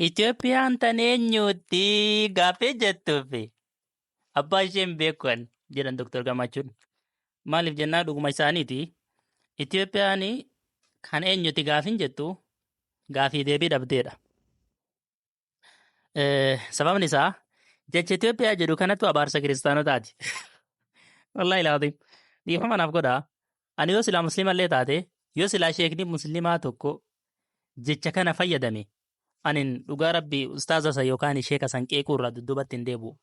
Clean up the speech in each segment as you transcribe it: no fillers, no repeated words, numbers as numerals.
Itoophiyaan tan eenyuutti gaaffii jettuufi abbaa isheen beekan jedhan Dr. Gammachuun. Maaliif jennaa dhuguma isaaniiti. Itoophiyaan kan eenyutti gaafin jettu gaafii deebii dhabdeedha. Sababni isaa jecha Itoophiyaa jedhu kanattu abaarsa kiristaanotaati. Wallaahi laatiin dhiifama naaf godhaa. Ani yoo silaa musliimallee taate yoo silaa sheekni musliimaa tokko jecha kana fayyadame anin dhugaa rabbii ustaazasa yookaan sheeka san qeequu irraa dudduubatti hin deebi'u.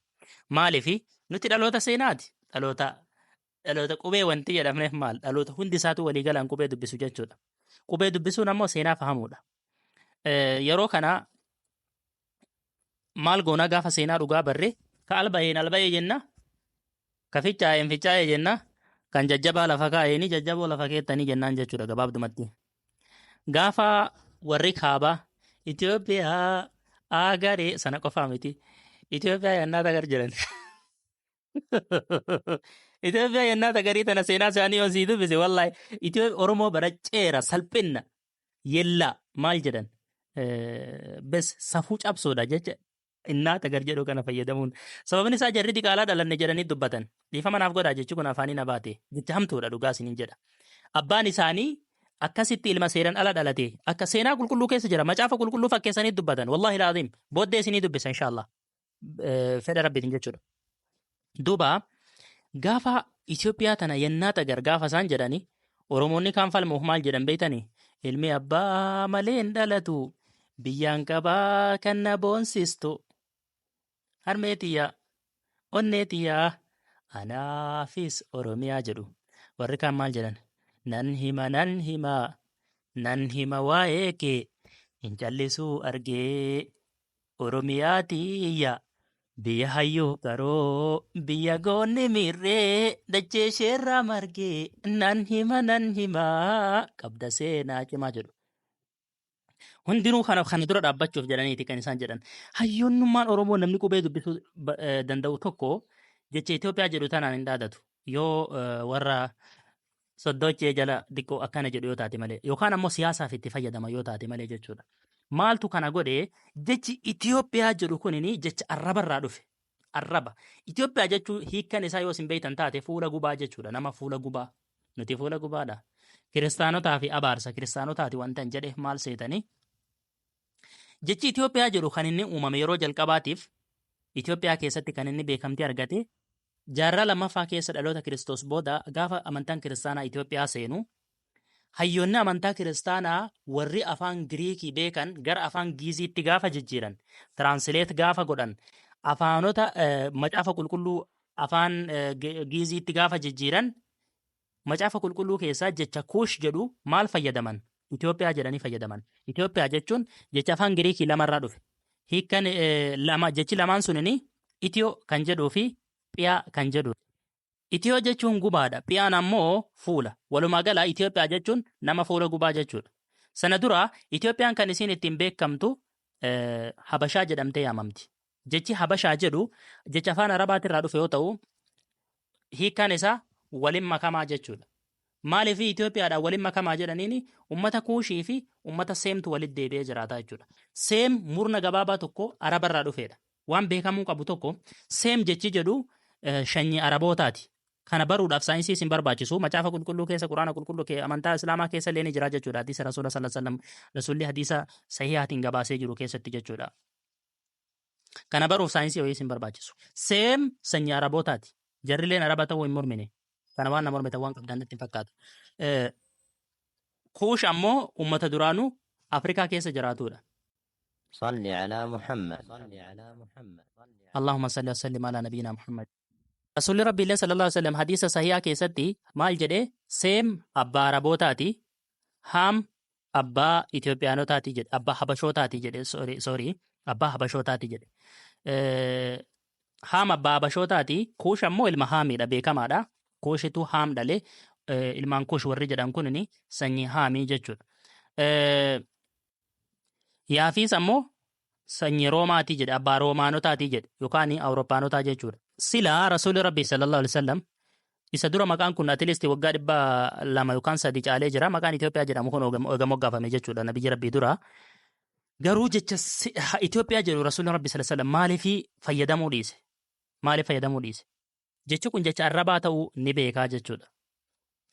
Maaliifi nuti dhaloota seenaati. Dhaloota qubee wanti jedhamneef maal? Dhaloota hundi isaatu walii galaan qubee dubbisu jechuudha. Qubee dubbisuun ammoo seenaa fahamuudha. Yeroo kana maal goonaa gaafa seenaa dhugaa barree ka alba'ee jenna ka fincaa'ee jenna kan jajjabaa lafa kaa'eeni jajjaboo lafa keettanii jennaan jechuudha gabaabdumatti. Gaafa warri kaabaa Itoophiyaa agaree sana qofaa miti. Itoophiyaa yannaata gar jedhan. Itoophiyaa yannaata garii tana seenaa isaanii yoo sii dubbise wallaahi Oromoo bara ceera salphinna yellaa maal jedhan bes safuu cabsoodha jecha innaata gar jedhu kana fayyadamuun sababni isaa jarri diqaalaa dhalanne jedhanii dubbatan dhiifama naaf godhaa jechi kun afaanii na baate jecha hamtuudha dhugaa isiniin jedha. Abbaan isaanii akkasitti ilma seeran ala dhalate akka seenaa qulqulluu keessa jira macaafa qulqulluu fakkeessanii dubbatan wallaahi laaziim booddee isinii dubbisa inshaallah fedha rabbiitiin jechuudha. Duuba gaafa Itoophiyaa tana yennaata gar gaafa isaan jedhani Oromoonni kaan falmuuf maal jedhan beeytanii ilmi abbaa malee hin dhalatu biyyaan qabaa kan na boonsistu harmeetiyyaa onneetiyyaa anaafis Oromiyaa jedhu warri kaan maal jedhan nan hima waa'ee kee hin callisuu argee Oromiyaatiyya biyya hayyuu garoo biyya goonni miirree dachee isheerraa margee nan hima qabda seenaa cimaa jedhu. Hundinuu kana dura dhaabbachuuf jedhaniiti kan isaan jedhan. Hayyoonnummaan Oromoo namni qubee dubbisuu danda'u tokko jecha Itoophiyaa jedhu tanaan hin dhaadatu. Yoo warra soddochee jala xiqqoo akkana jedhu yoo taate malee yookaan ammoo siyaasaaf itti fayyadama yoo taate malee jechuudha. Maaltu kana godhee jechi Itoophiyaa jedhu kunini jecha arrabarraa dhufe. Arraba. Itoophiyaa jechuun hiikkan isaa yoo isin beektan taate fuula gubaa jechuudha. Nama fuula gubaa. Nuti fuula gubaadha. Kiristaanotaa fi abaarsa kiristaanotaati wanta hin jedhe maal seetanii. Jechi Itoophiyaa jedhu kan inni uumame yeroo jalqabaatiif Itoophiyaa keessatti kan inni beekamtii argate jaarraa lammaffaa keessa dhaloota Kiristoos booda gaafa amantaan kiristaanaa Itoophiyaa seenu hayyoonni amantaa kiristaanaa warri afaan Giriikii beekan gara afaan Giiziitti gaafa jijjiiran tiraansileet gaafa godhan afaanota macaafa qulqulluu afaan Giiziitti gaafa jijjiiran macaafa qulqulluu keessaa jecha kuush jedhu maal fayyadaman Itoophiyaa jedhanii fayyadaman. Itoophiyaa jechuun jecha afaan Giriikii lamarraa dhufe. Hiikkan jechi lamaan sunini Itiyoo kan jedhuu fi Phiyaa kan jedhu. Itiyoo jechuun gubaadha. Phiyaan ammoo fuula. Walumaa gala Itoophiyaa jechuun nama fuula gubaa jechuudha. Sana dura Itoophiyaan kan isiin ittiin beekamtu Habashaa jedhamtee yaamamti. Jechi Habashaa jedhu jecha afaan Arabaatirraa dhufe yoo ta'u hiikkaan isaa waliin makamaa jechuudha. Maaliif Itoophiyaadhaan waliin makamaa jedhaniini ummata kuushii fi ummata seemtu walitti deebi'ee jiraata jechuudha. Seem murna gabaabaa tokko Arabarraa dhufeedha. Waan beekamuu qabu tokko seem jechi jedhu shanyii Arabootaati. Kana baruudhaaf saayinsii isin barbaachisu macaafa qulqulluu keessa quraana qulqulluu amantaa islaamaa keessa illee ni jira jechuudha. Hadiisa rasuula sallallahu alaihi wasallam rasuulli hadiisa sahihaatiin gabaasee jiru keessatti jechuudha. Kana baruuf saayinsii wayii isin barbaachisu. Seem sanyii Arabootaati. Jarrileen Araba ta'uu hin mormine. Kana waan nama mormite waan qabdan natti hin fakkaatu. Kuush ammoo ummata duraanuu Afrikaa keessa jiraatudha. صلي على محمد اللهم صل وسلم على نبينا محمد. رسول ربي الله صلى الله عليه وسلم حديث صحيح keessatti maal jedhe seem abbaa Arabootaati haam abbaa Itoophiyaanotaati jedhe abbaa Habashootaati jedhe sorry abbaa Habashootaati jedhe haam abbaa Habashootaati kuush ammoo ilma haamiidha beekamaadha kuushitu haam dhale ilmaan kuush warri jedhan kunini sanyii haamii jechuudha. Yaafiis ammoo sanyii Roomaatii jedhe abbaa Roomaanotaati jedhe yookaan Awurooppaanotaa jechuudha. Silaa rasuulli rabbii sallallahu alaihi wasallam isa dura maqaan kun atileesti waggaa 200 yookaan 3 caalee jira maqaan Itoophiyaa jedhamu kun oga moggaafame jechuudha nabiyyi rabbii dura. garuu jecha Itoophiyaa jedhu rasuulli rabbi sallallahu alaihi wasallam maaliif fayyadamuu dhiise jechi kun jecha arrabaa ta'uu ni beekaa jechuudha.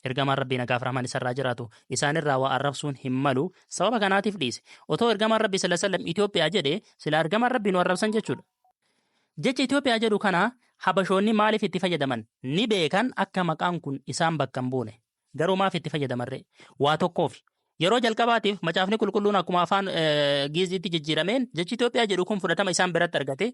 Ergamaan rabbii nagaaf rahmaan isarraa jiraatu isaanirraa waa arrabsuun hin malu sababa kanaatiif dhiise. Otoo ergamaan rabbii sallallahu alaihi wasallam Itoophiyaa jedhe sila ergamaan rabbii nu arrabsan jechuudha. Jecha Itoophiyaa jedhu kana habashoonni maaliif itti fayyadaman ni beekan akka maqaan kun isaan bakka hin buune. Garuu maaf itti fayyadamarree waa tokkoof yeroo jalqabaatiif macaafni qulqulluun akkuma afaan Giiziitti jijjiirameen jechi Itoophiyaa jedhu kun fudhatama isaan biratti argate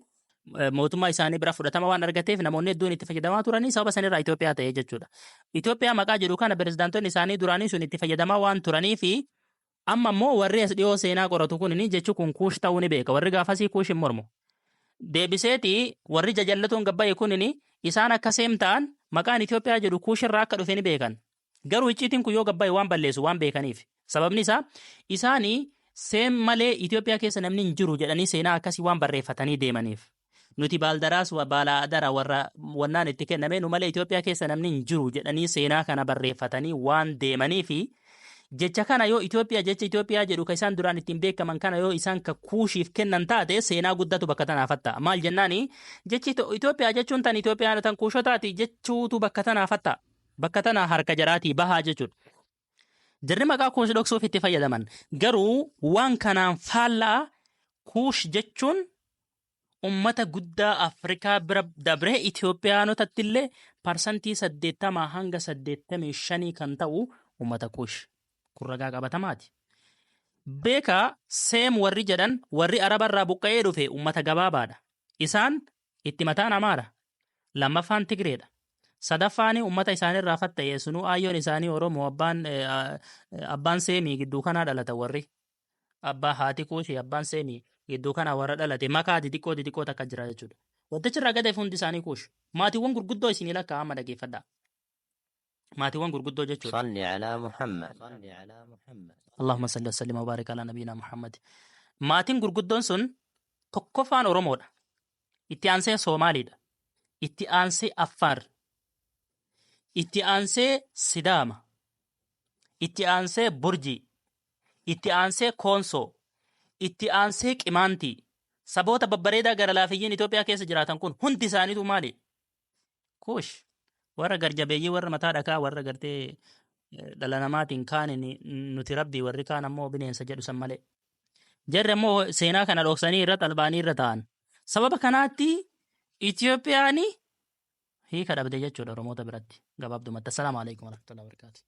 mootummaa isaanii bira fudhatama waan argateef namoonni hedduun itti fayyadamaa turanii sababa sanirraa Itoophiyaa ta'ee jechuudha. Itoophiyaa maqaa jedhu kana pirezidaantonni isaanii duraanii sun itti fayyadamaa waan turanii fi amma immoo warri as dhiyoo seenaa qoratu kun jechi kun kuush ta'uu ni beeka. Warri gaafasii kuush hin mormu. Deebiseeti warri jajallatuun gabbaa'e kun isaan akka seem ta'an maqaan Itoophiyaa jedhu kuushirraa akka dhufe ni beekan. Garuu icciitiin kun yoo gabbaa'e waan balleessu waan beekaniif. Sababni isaa isaanii seem malee Itoophiyaa keessa namni hin jiru jedhanii seenaa akkasii waan barreeffatanii deemaniif. Nuti baaldaraas baala adara warra wannaan itti kenname nu malee Itoophiyaa keessa namni hin jiru jedhanii seenaa kana barreeffatanii waan deemaniifi jecha kana yoo jecha Itoophiyaa jedhu ka isaan duraan ittiin beekaman kana yoo isaan ka kuushiif kennan taate seenaa guddatu bakka tanaafatta. Maal jennaani jechi Itoophiyaa jechuun tan Itoophiyaa tan kuushotaati jechuutu bakka tanaafatta. Bakka tana harka jaraatii bahaa jechuudha. Jarri maqaa kuush dhoksuuf itti fayyadaman. Garuu waan kanaan faallaa kuush jechuun ummata guddaa Afrikaa bira dabree Itoophiyaanotatti illee parsantii 80 hanga 85 kan ta'u ummata kuush. Kun ragaa qabatamaati. Beekaa seem warri jedhan warri arabarraa buqqa'ee dhufe ummata gabaabaadha. Isaan itti mataan Amaara. Lammaffaan Tigreedha. Sadaffaani ummata isaanirraa fatta'ee sunuu aayyoon isaanii Oromoo abbaan seemii gidduu kanaa dhalata warri. Abbaa haati kuushii abbaan seemii gidduu kanaa warra dhalate makaa xixiqqoo takka jira jechuudha. Waddachirraa gadeef hundi isaanii kuush. Maatiiwwan gurguddoo isinii lakkaa amma dhageeffadhaa. maatiiwwan gurguddoo jechuudha. صلي على محمد. Allahumma salli wa sallim wa barik ala nabiyyina Muhammad. Maatiin gurguddoon sun tokkoffaan Oromoodha. Itti aansee Soomaaliidha. Itti aansee Affaar. Itti aansee Sidaama. Itti aansee Burjii. Itti aansee Koonsoo. Itti aansee Qimaantii. Saboota babbareedaa gara laafiyyiin Itoophiyaa keessa jiraatan kun hundi isaaniitu maali? Kuush. Warra garjabeeyyii warra mataa dhakaa warra gartee dhala namaatiin kaanin nuti rabbii warri kaan ammoo bineensa jedhu san malee. Jarri ammoo seenaa kana dhoksanii irra albaanii irra ta'an. Sababa kanaatti Itoophiyaan hiika dhabde jechuudha Oromoota biratti gabaabdumatti. Assalaamu alaikum warahmatullahi wabarakatuh.